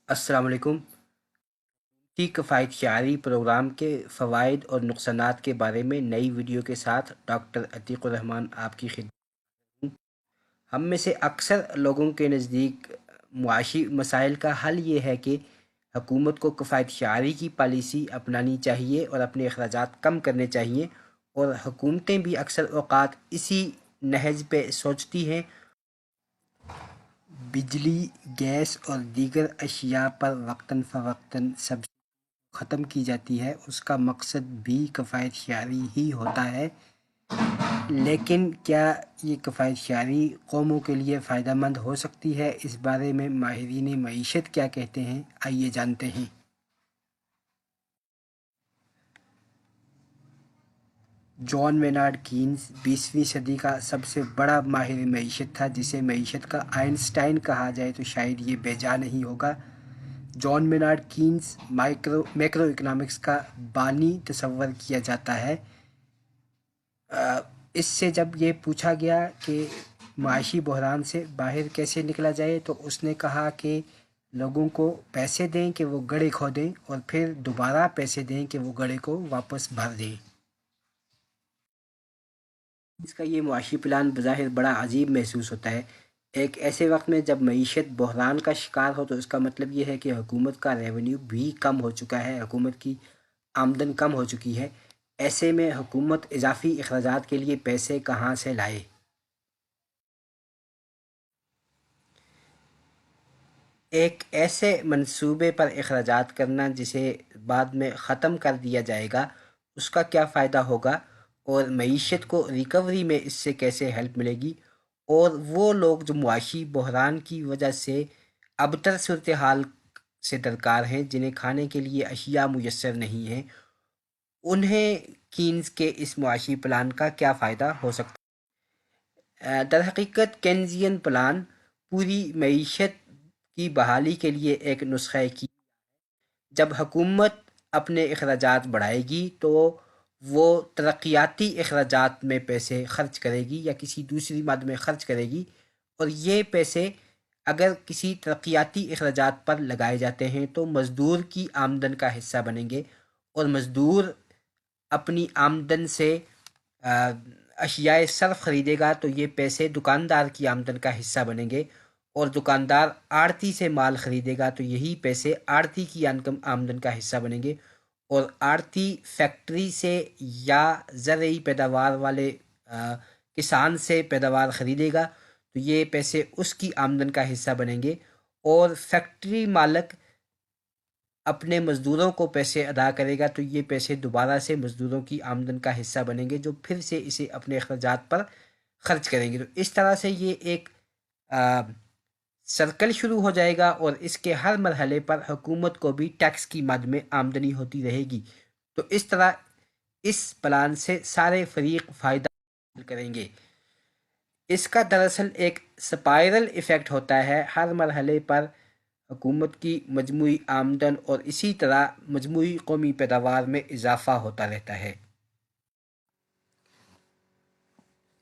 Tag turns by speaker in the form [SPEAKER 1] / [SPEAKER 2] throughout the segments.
[SPEAKER 1] السلام علیکم۔ کی کفایت شعری پروگرام کے فوائد اور نقصانات کے بارے میں نئی ویڈیو کے ساتھ ڈاکٹر عتیق الرحمان آپ کی خدمت ہوں۔ ہم میں سے اکثر لوگوں کے نزدیک معاشی مسائل کا حل یہ ہے کہ حکومت کو کفایت شعری کی پالیسی اپنانی چاہیے اور اپنے اخراجات کم کرنے چاہیے، اور حکومتیں بھی اکثر اوقات اسی نہج پہ سوچتی ہیں۔ بجلی، گیس اور دیگر اشیاء پر وقتاً فوقتاً سبسڈی ختم کی جاتی ہے، اس کا مقصد بھی کفایت شعری ہی ہوتا ہے۔ لیکن کیا یہ کفایت شعری قوموں کے لیے فائدہ مند ہو سکتی ہے؟ اس بارے میں ماہرین معیشت کیا کہتے ہیں، آئیے جانتے ہیں۔ جان مینارڈ کینز 20ویں صدی کا سب سے بڑا ماہر معیشت تھا، جسے معیشت کا آئنسٹائن کہا جائے تو شاید یہ بے جا نہیں ہوگا۔ جان مینارڈ کینز میکرو اکنامکس کا بانی تصور کیا جاتا ہے۔ اس سے جب یہ پوچھا گیا کہ معاشی بحران سے باہر کیسے نکلا جائے تو اس نے کہا کہ لوگوں کو پیسے دیں کہ وہ گڑھے کھودیں، اور پھر دوبارہ پیسے دیں کہ وہ گڑھے کو واپس بھر دیں۔ اس کا یہ معاشی پلان بظاہر بڑا عجیب محسوس ہوتا ہے۔ ایک ایسے وقت میں جب معیشت بحران کا شکار ہو تو اس کا مطلب یہ ہے کہ حکومت کا ریونیو بھی کم ہو چکا ہے، حکومت کی آمدن کم ہو چکی ہے۔ ایسے میں حکومت اضافی اخراجات کے لیے پیسے کہاں سے لائے؟ ایک ایسے منصوبے پر اخراجات کرنا جسے بعد میں ختم کر دیا جائے گا، اس کا کیا فائدہ ہوگا، اور معیشت کو ریکوری میں اس سے کیسے ہیلپ ملے گی؟ اور وہ لوگ جو معاشی بحران کی وجہ سے ابتر صورتحال سے درکار ہیں، جنہیں کھانے کے لیے اشیاء میسر نہیں ہیں، انہیں کینز کے اس معاشی پلان کا کیا فائدہ ہو سکتا ہے؟ در حقیقت کینزین پلان پوری معیشت کی بحالی کے لیے ایک نسخہ کی۔ جب حکومت اپنے اخراجات بڑھائے گی تو وہ ترقیاتی اخراجات میں پیسے خرچ کرے گی یا کسی دوسری مد میں خرچ کرے گی، اور یہ پیسے اگر کسی ترقیاتی اخراجات پر لگائے جاتے ہیں تو مزدور کی آمدن کا حصہ بنیں گے، اور مزدور اپنی آمدن سے اشیاء صرف خریدے گا تو یہ پیسے دکاندار کی آمدن کا حصہ بنیں گے، اور دکاندار آڑتی سے مال خریدے گا تو یہی پیسے آڑتی کی آمدن کا حصہ بنیں گے، اور آڑتی فیکٹری سے یا زرعی پیداوار والے کسان سے پیداوار خریدے گا تو یہ پیسے اس کی آمدن کا حصہ بنیں گے، اور فیکٹری مالک اپنے مزدوروں کو پیسے ادا کرے گا تو یہ پیسے دوبارہ سے مزدوروں کی آمدن کا حصہ بنیں گے، جو پھر سے اسے اپنے اخراجات پر خرچ کریں گے۔ تو اس طرح سے یہ ایک سرکل شروع ہو جائے گا، اور اس کے ہر مرحلے پر حکومت کو بھی ٹیکس کی مد میں آمدنی ہوتی رہے گی۔ تو اس طرح اس پلان سے سارے فریق فائدہ حاصل کریں گے۔ اس کا دراصل ایک سپائرل ایفیکٹ ہوتا ہے، ہر مرحلے پر حکومت کی مجموعی آمدن اور اسی طرح مجموعی قومی پیداوار میں اضافہ ہوتا رہتا ہے۔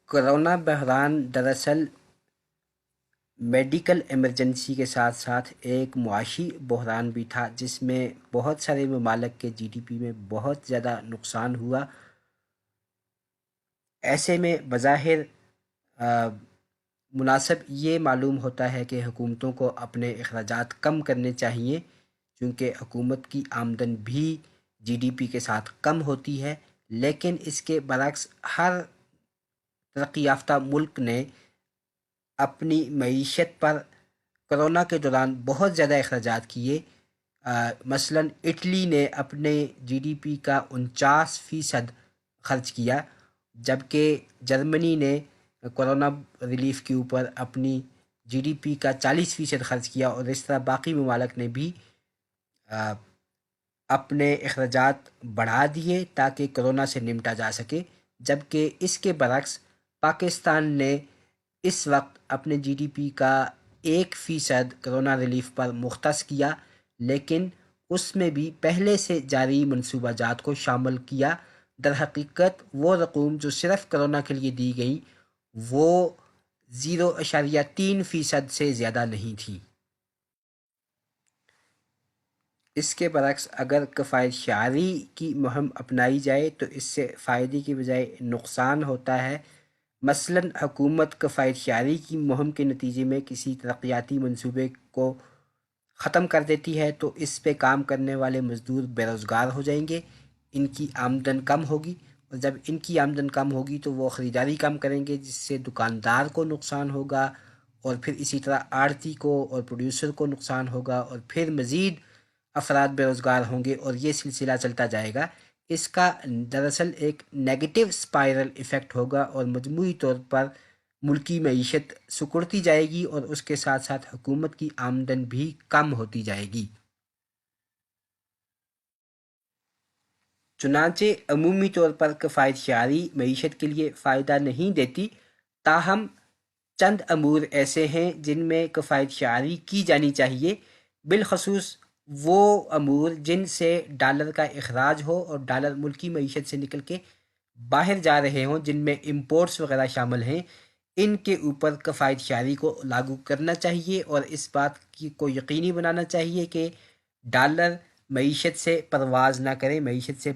[SPEAKER 1] کرونا بحران دراصل میڈیکل ایمرجنسی کے ساتھ ساتھ ایک معاشی بحران بھی تھا، جس میں بہت سارے ممالک کے جی ڈی پی میں بہت زیادہ نقصان ہوا۔ ایسے میں بظاہر مناسب یہ معلوم ہوتا ہے کہ حکومتوں کو اپنے اخراجات کم کرنے چاہیے، چونکہ حکومت کی آمدن بھی جی ڈی پی کے ساتھ کم ہوتی ہے، لیکن اس کے برعکس ہر ترقی یافتہ ملک نے اپنی معیشت پر کرونا کے دوران بہت زیادہ اخراجات کیے۔ مثلاً اٹلی نے اپنے جی ڈی پی کا 49% خرچ کیا، جبکہ جرمنی نے کرونا ریلیف کے اوپر اپنی جی ڈی پی کا 40% خرچ کیا، اور اس طرح باقی ممالک نے بھی اپنے اخراجات بڑھا دیے تاکہ کرونا سے نمٹا جا سکے، جبکہ اس کے برعکس پاکستان نے اس وقت اپنے جی ڈی پی کا 1% کرونا ریلیف پر مختص کیا، لیکن اس میں بھی پہلے سے جاری منصوبہ جات کو شامل کیا۔ در حقیقت وہ رقوم جو صرف کرونا کے لیے دی گئی وہ 0.3% سے زیادہ نہیں تھی۔ اس کے برعکس اگر کفایت شعاری کی مہم اپنائی جائے تو اس سے فائدے کی بجائے نقصان ہوتا ہے۔ مثلاً حکومت کفایت شعاری کی مہم کے نتیجے میں کسی ترقیاتی منصوبے کو ختم کر دیتی ہے تو اس پہ کام کرنے والے مزدور بے روزگار ہو جائیں گے، ان کی آمدن کم ہوگی، اور جب ان کی آمدن کم ہوگی تو وہ خریداری کم کریں گے، جس سے دکاندار کو نقصان ہوگا، اور پھر اسی طرح آڑتی کو اور پروڈیوسر کو نقصان ہوگا، اور پھر مزید افراد بے روزگار ہوں گے، اور یہ سلسلہ چلتا جائے گا۔ اس کا دراصل ایک نیگیٹو اسپائرل ایفیکٹ ہوگا، اور مجموعی طور پر ملکی معیشت سکڑتی جائے گی، اور اس کے ساتھ ساتھ حکومت کی آمدن بھی کم ہوتی جائے گی۔ چنانچہ عمومی طور پر کفایت شعاری معیشت کے لیے فائدہ نہیں دیتی، تاہم چند امور ایسے ہیں جن میں کفایت شعاری کی جانی چاہیے، بالخصوص وہ امور جن سے ڈالر کا اخراج ہو اور ڈالر ملکی معیشت سے نکل کے باہر جا رہے ہوں، جن میں امپورٹس وغیرہ شامل ہیں۔ ان کے اوپر کفایت شعاری کو لاگو کرنا چاہیے، اور اس بات کو یقینی بنانا چاہیے کہ ڈالر معیشت سے پرواز نہ کرے، معیشت سے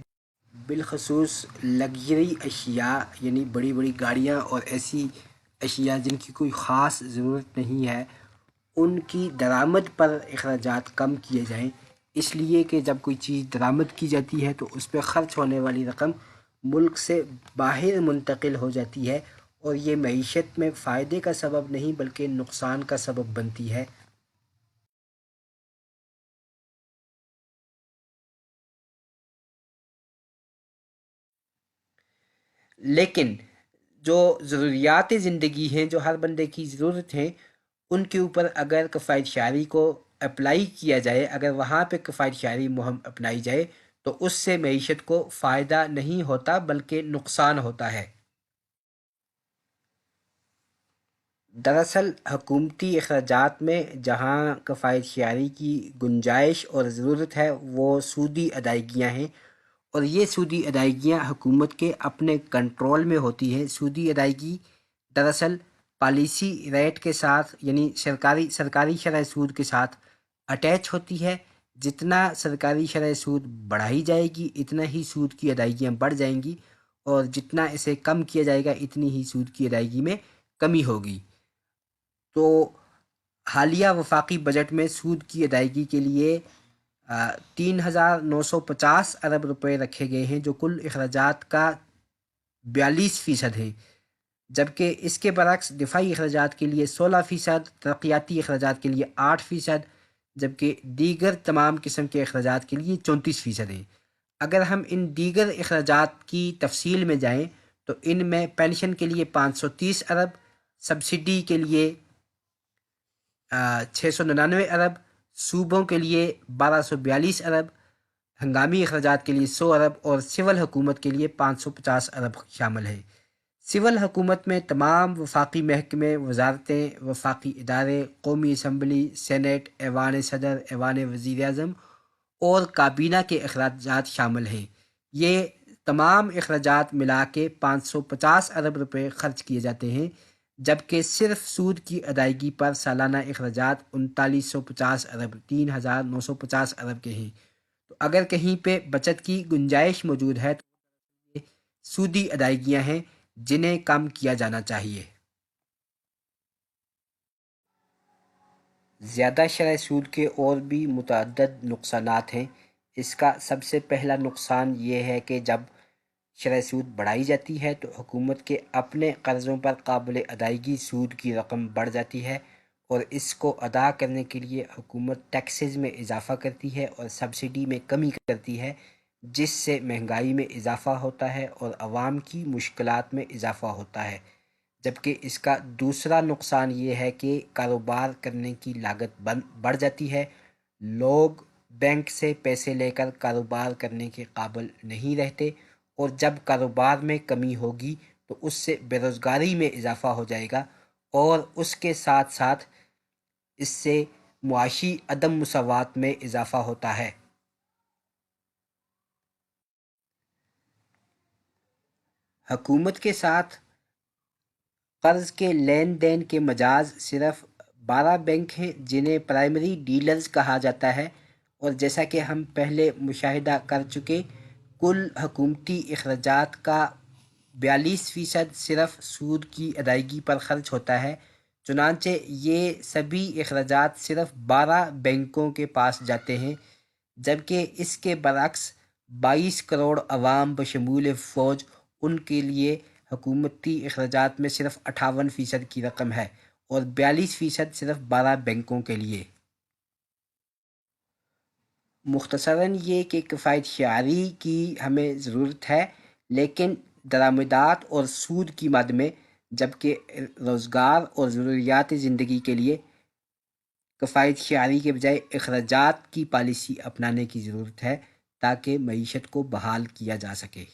[SPEAKER 1] بالخصوص لگژری اشیاء یعنی بڑی بڑی گاڑیاں اور ایسی اشیاء جن کی کوئی خاص ضرورت نہیں ہے، ان کی درآمد پر اخراجات کم کیے جائیں، اس لیے کہ جب کوئی چیز درآمد کی جاتی ہے تو اس پہ خرچ ہونے والی رقم ملک سے باہر منتقل ہو جاتی ہے، اور یہ معیشت میں فائدے کا سبب نہیں بلکہ نقصان کا سبب بنتی ہے۔ لیکن جو ضروریات زندگی ہیں، جو ہر بندے کی ضرورت ہیں، ان کے اوپر اگر کفایت شعاری کو اپلائی کیا جائے، اگر وہاں پہ کفایت شعاری مہم اپنائی جائے تو اس سے معیشت کو فائدہ نہیں ہوتا بلکہ نقصان ہوتا ہے۔ دراصل حکومتی اخراجات میں جہاں کفایت شعاری کی گنجائش اور ضرورت ہے وہ سودی ادائیگیاں ہیں، اور یہ سودی ادائیگیاں حکومت کے اپنے کنٹرول میں ہوتی ہے۔ سودی ادائیگی دراصل پالیسی ریٹ کے ساتھ یعنی سرکاری شرح سود کے ساتھ اٹیچ ہوتی ہے۔ جتنا سرکاری شرح سود بڑھائی جائے گی اتنا ہی سود کی ادائیگیاں بڑھ جائیں گی، اور جتنا اسے کم کیا جائے گا اتنی ہی سود کی ادائیگی میں کمی ہوگی۔ تو حالیہ وفاقی بجٹ میں سود کی ادائیگی کے لیے 3,950 ارب روپے رکھے گئے ہیں، جو کل اخراجات کا 42% ہیں، جبکہ اس کے برعکس دفاعی اخراجات کے لیے 16%، ترقیاتی اخراجات کے لیے 8%، جبکہ دیگر تمام قسم کے اخراجات کے لیے 34% ہیں۔ اگر ہم ان دیگر اخراجات کی تفصیل میں جائیں تو ان میں پینشن کے لیے 530 ارب، سبسڈی کے لیے 699 ارب، صوبوں کے لیے 1242 ارب، ہنگامی اخراجات کے لیے 100 ارب، اور سول حکومت کے لیے 550 ارب شامل ہیں۔ سول حکومت میں تمام وفاقی محکمے، وزارتیں، وفاقی ادارے، قومی اسمبلی، سینیٹ، ایوان صدر، ایوان وزیر اعظم اور کابینہ کے اخراجات شامل ہیں۔ یہ تمام اخراجات ملا کے 550 ارب روپے خرچ کیے جاتے ہیں، جبکہ صرف سود کی ادائیگی پر سالانہ اخراجات 3950 ارب، 3950 ارب کے ہیں۔ تو اگر کہیں پہ بچت کی گنجائش موجود ہے تو یہ سودی ادائیگیاں ہیں جنہیں کم کیا جانا چاہیے۔ زیادہ شرح سود کے اور بھی متعدد نقصانات ہیں۔ اس کا سب سے پہلا نقصان یہ ہے کہ جب شرح سود بڑھائی جاتی ہے تو حکومت کے اپنے قرضوں پر قابل ادائیگی سود کی رقم بڑھ جاتی ہے، اور اس کو ادا کرنے کے لیے حکومت ٹیکسز میں اضافہ کرتی ہے اور سبسڈی میں کمی کرتی ہے، جس سے مہنگائی میں اضافہ ہوتا ہے اور عوام کی مشکلات میں اضافہ ہوتا ہے۔ جبکہ اس کا دوسرا نقصان یہ ہے کہ کاروبار کرنے کی لاگت بڑھ جاتی ہے، لوگ بینک سے پیسے لے کر کاروبار کرنے کے قابل نہیں رہتے، اور جب کاروبار میں کمی ہوگی تو اس سے بے روزگاری میں اضافہ ہو جائے گا، اور اس کے ساتھ ساتھ اس سے معاشی عدم مساوات میں اضافہ ہوتا ہے۔ حکومت کے ساتھ قرض کے لین دین کے مجاز صرف 12 بینک ہیں جنہیں پرائمری ڈیلرز کہا جاتا ہے، اور جیسا کہ ہم پہلے مشاہدہ کر چکے، کل حکومتی اخراجات کا 42% صرف سود کی ادائیگی پر خرچ ہوتا ہے، چنانچہ یہ سبھی اخراجات صرف 12 بینکوں کے پاس جاتے ہیں، جبکہ اس کے برعکس 22 کروڑ عوام بشمول فوج، ان کے لیے حکومتی اخراجات میں صرف 58% کی رقم ہے اور 42% صرف 12 بینکوں کے لیے۔ مختصراً یہ کہ کفایت شعاری کی ہمیں ضرورت ہے، لیکن درآمدات اور سود کی مد میں، جبکہ روزگار اور ضروریات زندگی کے لیے کفایت شعاری کے بجائے اخراجات کی پالیسی اپنانے کی ضرورت ہے تاکہ معیشت کو بحال کیا جا سکے۔